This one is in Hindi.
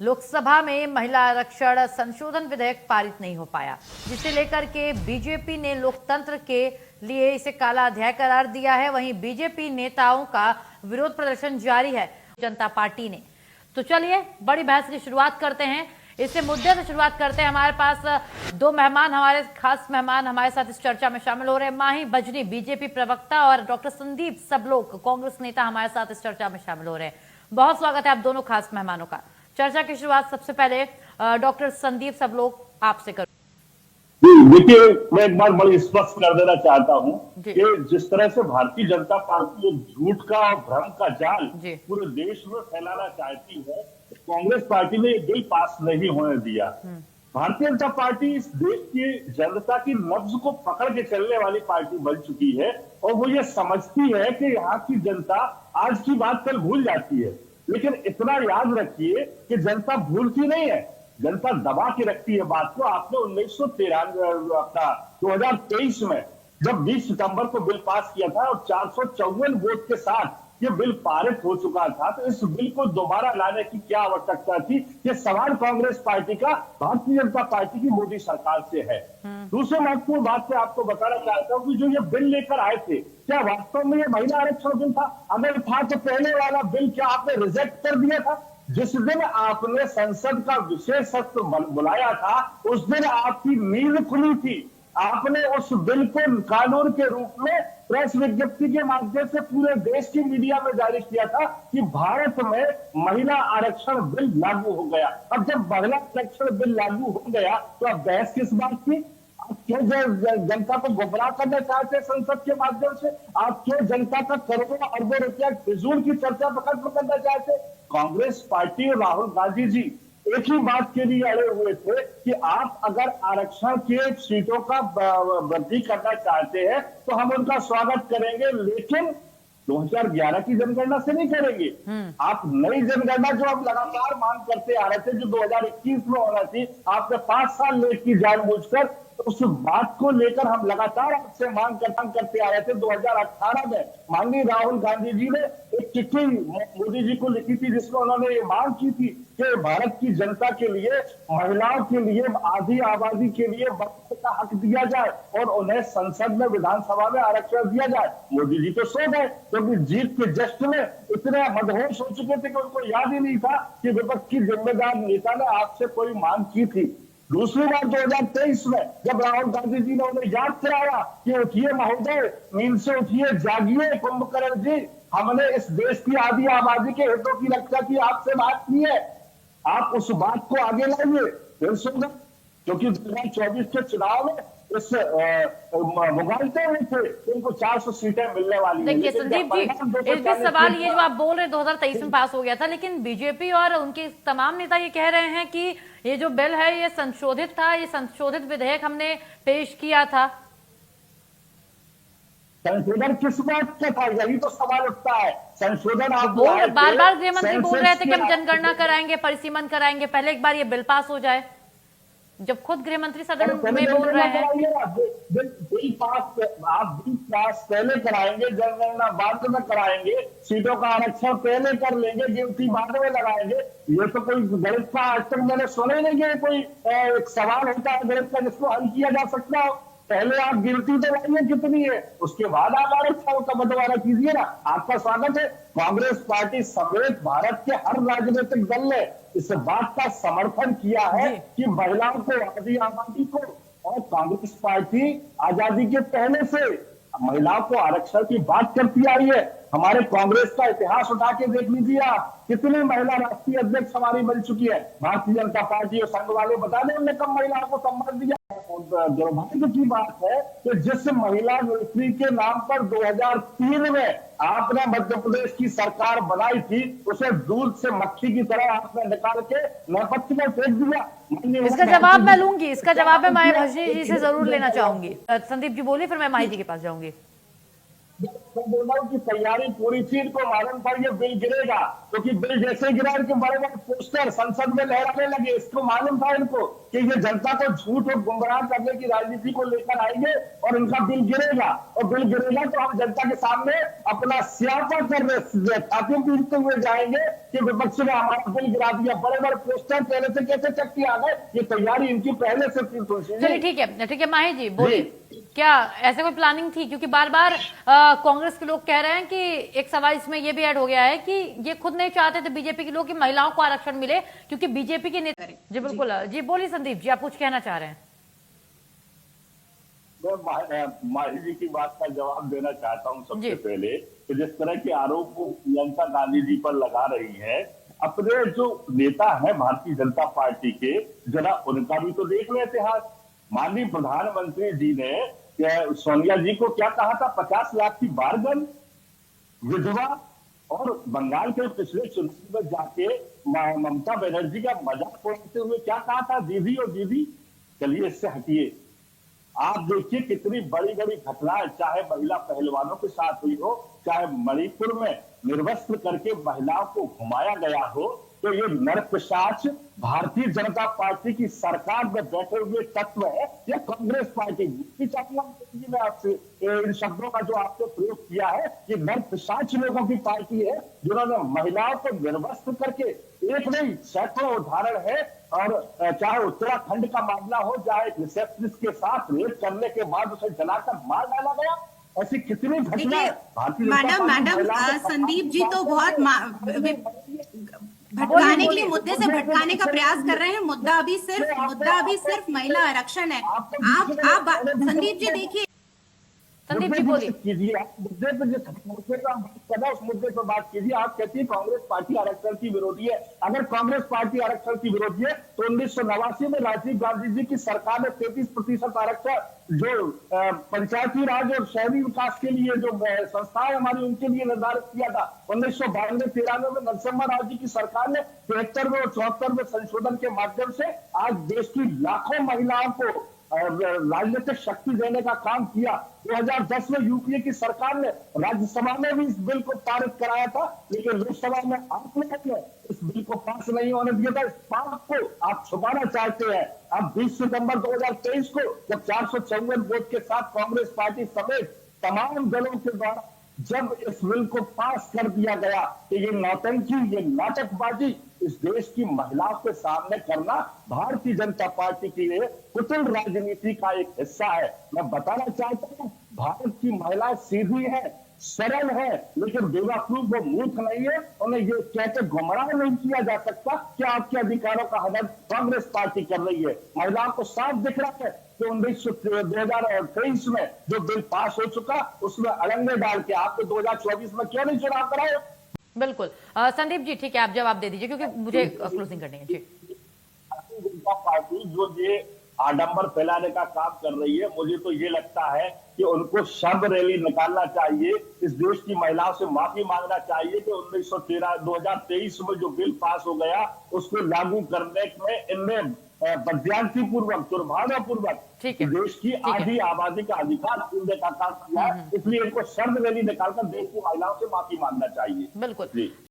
लोकसभा में महिला आरक्षण संशोधन विधेयक पारित नहीं हो पाया, जिसे लेकर के बीजेपी ने लोकतंत्र के लिए इसे काला अध्याय करार दिया है। वहीं बीजेपी नेताओं का विरोध प्रदर्शन जारी है जनता पार्टी ने। तो चलिए बड़ी बहस की शुरुआत करते हैं। इसे मुद्दे से शुरुआत करते हैं। हमारे पास दो मेहमान, हमारे खास मेहमान हमारे साथ इस चर्चा में शामिल हो रहे हैं। माही बजनी बीजेपी प्रवक्ता और डॉक्टर संदीप सबलोक कांग्रेस नेता हमारे साथ इस चर्चा में शामिल हो रहे हैं। बहुत स्वागत है आप दोनों खास मेहमानों का। चर्चा की शुरुआत सबसे पहले डॉक्टर संदीप सबलोक आपसे करूं। देखिए, मैं एक बार बड़ी स्पष्ट कर देना चाहता हूं कि जिस तरह से भारतीय जनता पार्टी एक झूठ का और भ्रम का जाल पूरे देश में फैलाना चाहती है, कांग्रेस पार्टी ने ये बिल पास नहीं होने दिया। भारतीय जनता पार्टी इस देश की जनता की नब्ज को पकड़ के चलने वाली पार्टी बन चुकी है और वो ये समझती है कि यहाँ की जनता आज की बात कल भूल जाती है। लेकिन इतना याद रखिए कि जनता भूलती नहीं है, जनता दबा के रखती है बात को। आपने 2023 में जब 20 सितंबर को बिल पास किया था और 454 वोट के साथ ये बिल पारित हो चुका था, तो इस बिल को दोबारा लाने की क्या आवश्यकता थी? ये सवाल कांग्रेस पार्टी का भारतीय जनता पार्टी की मोदी सरकार से है। दूसरे महत्वपूर्ण बात से आपको बताना चाहता हूं कि जो ये बिल लेकर आए थे, क्या वास्तव में ये महिला आरक्षण बिल था? अगर था तो पहले वाला बिल क्या आपने रिजेक्ट कर दिया था? जिस दिन आपने संसद का विशेष सत्र बुलाया था, उस दिन आपकी नींद खुली थी। आपने उस बिल को कानून के रूप में प्रेस विज्ञप्ति के माध्यम से पूरे देश की मीडिया में जारी किया था कि भारत में महिला आरक्षण बिल लागू हो गया। अब जब महिला आरक्षण बिल लागू हो गया तो अब बहस किस बात की? आप क्यों जनता को गुमराह करना चाहते हैं संसद के माध्यम से? आप क्यों जनता का करोड़ों अरबों रुपया फिजूल की चर्चा पकड़ करना चाहते? कांग्रेस पार्टी और राहुल गांधी जी एक ही बात के लिए अड़े हुए थे कि आप अगर आरक्षण के सीटों का वृद्धि करना चाहते हैं तो हम उनका स्वागत करेंगे, लेकिन 2011 की जनगणना से नहीं करेंगे। आप नई जनगणना जो आप लगातार मांग करते आ रहे थे, जो 2021 में होना थी, आपने 5 साल लेट की जानबूझकर, तो उस बात को लेकर हम लगातार आपसे मांग करते आ रहे थे। 2018 में माननीय राहुल गांधी जी ने एक चिट्ठी मोदी जी को लिखी थी, जिसमें उन्होंने ये मांग की थी कि भारत की जनता के लिए, महिलाओं के लिए, आधी आबादी के लिए वोट का हक दिया जाए और उन्हें संसद में, विधानसभा में आरक्षण दिया जाए। मोदी जी तो सो गए, क्योंकि जीत के जश्न में इतने मदहोश हो चुके थे कि उनको याद ही नहीं था कि विपक्ष की जिम्मेदार नेता ने आपसे कोई मांग की थी। दूसरी बार 2023 में जब राहुल गांधी जी ने उन्हें याद कराया कि उठिए महोदय, नींद से उठिए, जागिए कुंभकर्ण जी, हमने इस देश की आधी आबादी के हितों की रक्षा की आपसे बात की है, आप उस बात को आगे लाइए। फिर सुन, क्योंकि 2024 के चुनाव में इस मुगालते हुए थे, उनको 400 सीटें मिलने वाली हैं। देखिए संदीप जी, इस भी सवाल ये जो आप बोल रहे हैं 2023 में पास हो गया था, लेकिन बीजेपी और उनके तमाम नेता ये कह रहे हैं कि ये जो बिल है ये संशोधित था, ये संशोधित विधेयक हमने पेश किया था। संशोधन किस बात का था? यही तो सवाल उठता है। संशोधन आप बार बार गृह मंत्री बोल रहे थे कि हम जनगणना कराएंगे, परिसीमन कराएंगे, पहले एक बार ये बिल पास हो जाए, जब खुद गृह मंत्री सदन में बोल रहे हैं। बिल पास आप बिल पास पहले कराएंगे, जनगणना बाद में कराएंगे, सीटों का आरक्षण पहले कर लेंगे, गिनती बाद में लगाएंगे। ये तो कोई गणित का आज तक मैंने सुना ही नहीं कि कोई एक सवाल होता है गणित का जिसको हल किया जा सकता हो। पहले आप गिनती तो लाइए कितनी है, उसके बाद आप आरक्षण का बंटवारा कीजिए ना। आपका स्वागत है। कांग्रेस पार्टी समेत भारत के हर राजनीतिक दल ने इस बात का समर्थन किया है कि महिलाओं को, आधी आबादी को, और कांग्रेस पार्टी आजादी के पहले से महिलाओं को आरक्षण की बात करती आ रही है। हमारे कांग्रेस का इतिहास उठा के देख लीजिए आप, कितनी महिला राष्ट्रीय अध्यक्ष हमारी बन चुकी है। भारतीय जनता पार्टी और संघ वाले बता दें उन्होंने कब महिलाओं को सम्मान दिया। दुर्भाग्य की बात है कि जिस महिला मिनिस्ट्री के नाम पर 2003 में आपने मध्य प्रदेश की सरकार बनाई थी, उसे दूध से मक्खी की तरह आपने निकाल के नेपथ्य में फेंक दिया। इसका जवाब मैं लूंगी, इसका जवाब मैं माही भजनी जी से जरूर लेना चाहूंगी। संदीप जी बोलिए, फिर मैं माही जी के पास जाऊंगी। मैं बोल रहा हूँ कि तैयारी पूरी थी, इनको मालूम था ये बिल गिरेगा, क्योंकि बिल जैसे गिरा इनके बड़े बड़े पोस्टर संसद में लहराने लगे। इसको मालूम था इनको कि ये जनता को झूठ और गुमराह करने की राजनीति को लेकर आएंगे और इनका बिल गिरेगा, और बिल गिरेगा तो हम जनता के सामने अपना स्यापा कर रहे खाते पीटते हुए जाएंगे कि विपक्ष ने हमारा बिल गिरा दिया। बड़े बड़े पोस्टर पहले से कैसे चक्की आ गए, ये तैयारी इनकी पहले से थी। चलिए ठीक है माही जी बोलिए, क्या ऐसे कोई प्लानिंग थी? क्योंकि बार बार कांग्रेस के लोग कह रहे हैं कि एक सवाल इसमें ये भी ऐड हो गया है कि ये खुद नहीं चाहते थे बीजेपी के लोग कि महिलाओं को आरक्षण मिले, क्योंकि बीजेपी के नेता। जी बिल्कुल जी बोलिए संदीप जी, आप कुछ कहना चाह रहे हैं? मैं माही जी की बात का जवाब देना चाहता हूं। सबसे पहले कि जिस तरह के आरोप वो प्रियंका गांधी जी पर लगा रही है, अपने जो नेता है भारतीय जनता पार्टी के, जरा उनका भी तो देख ले इतिहास। माननीय प्रधानमंत्री जी ने सोनिया जी को क्या कहा था, 50 लाख की बारगन विधवा, और बंगाल के पिछले चुनाव में जाके ममता बनर्जी का मजाक उड़ाते हुए क्या कहा था, दीदी और दीदी। चलिए इससे हटिए, आप देखिए कितनी बड़ी बड़ी घटनाएं चाहे महिला पहलवानों के साथ हुई हो, चाहे मणिपुर में निर्वस्त्र करके महिलाओं को घुमाया गया हो, तो ये नरपिशाच भारतीय जनता पार्टी की सरकार में बैठे हुए तत्व है या कांग्रेस पार्टी। मैं आपसे इन शब्दों का जो आपने प्रयोग किया है, ये नरपिशाच लोगों की पार्टी है जिन्होंने महिलाओं को निर्वस्त्र करके, एक नहीं सैकड़ों उदाहरण है, और चाहे उत्तराखंड का मामला हो, चाहे एक रिसेप्शनिस्ट के साथ रेप करने के बाद उसे जलाकर मार डाला गया, ऐसी कितनी घटनाएं मैडम संदीप जी तो बहुत भटकाने के लिए, मुद्दे से भटकाने का प्रयास कर रहे हैं। मुद्दा अभी सिर्फ महिला आरक्षण है। आप संदीप जी देखिए, संदीप जी बोलिए। कीजिए आप मुद्दे पर, जिस मुद्दे पर हम बात कर रहे हैं उस मुद्दे पर बात कीजिए। आप कहती है कांग्रेस पार्टी आरक्षण की विरोधी है। अगर कांग्रेस पार्टी आरक्षण की विरोधी है तो 1989 में राजीव गांधी जी की सरकार ने 33% आरक्षण जो पंचायती राज और शहरी विकास के लिए जो संस्थाएं हमारी उनके लिए निर्धारित किया था। 1992-93 में नरसिम्हा राव जी की सरकार ने 73वें और 74वें संशोधन के माध्यम से आज देश की लाखों महिलाओं को राजनीतिक शक्ति देने का काम किया। 2010 में यूपीए की सरकार ने राज्यसभा में भी इस बिल को पारित कराया था, लेकिन लोकसभा में आप लोगों ने इस बिल को पास नहीं होने दिया था। इस बात को आप छुपाना चाहते हैं। अब 20 सितंबर 2023 को जब 454 वोट के साथ कांग्रेस पार्टी समेत तमाम दलों के द्वारा जब इस बिल को पास कर दिया गया, कि ये नौटंकी, ये नाटकबाजी इस देश की महिलाओं के सामने करना भारतीय जनता पार्टी के लिए कुटिल राजनीति का एक हिस्सा है। मैं बताना चाहता हूं, भारत की महिला सीधी है, सरल है, लेकिन बेवकूफ वो मूर्ख नहीं है। उन्हें ये कहकर गुमराह नहीं किया जा सकता कि आपके अधिकारों का हनन कांग्रेस पार्टी कर रही है। महिलाओं को साफ दिख रहा है कि 2023 में जो बिल पास हो चुका उसमें अड़ंगे डाल के आपने 2024 में क्यों नहीं चुनाव कराए? बिल्कुल संदीप जी ठीक है, आप जवाब दे दीजिए क्योंकि मुझे क्लोजिंग करनी है जी। भारतीय जनता पार्टी जो ये आडंबर फैलाने का काम कर रही है, मुझे तो ये लगता है कि उनको शब रैली निकालना चाहिए, इस देश की महिलाओं से माफी मांगना चाहिए कि 2023 में जो बिल पास हो गया उसको लागू करने में इनमें बदयांती पूर्वक, दुर्भावनापूर्वक देश की आधी आबादी का अधिकार छीनने का काम किया है। इसलिए इनको शर्त रैली निकालकर देश की महिलाओं से माफी मांगना चाहिए। बिल्कुल।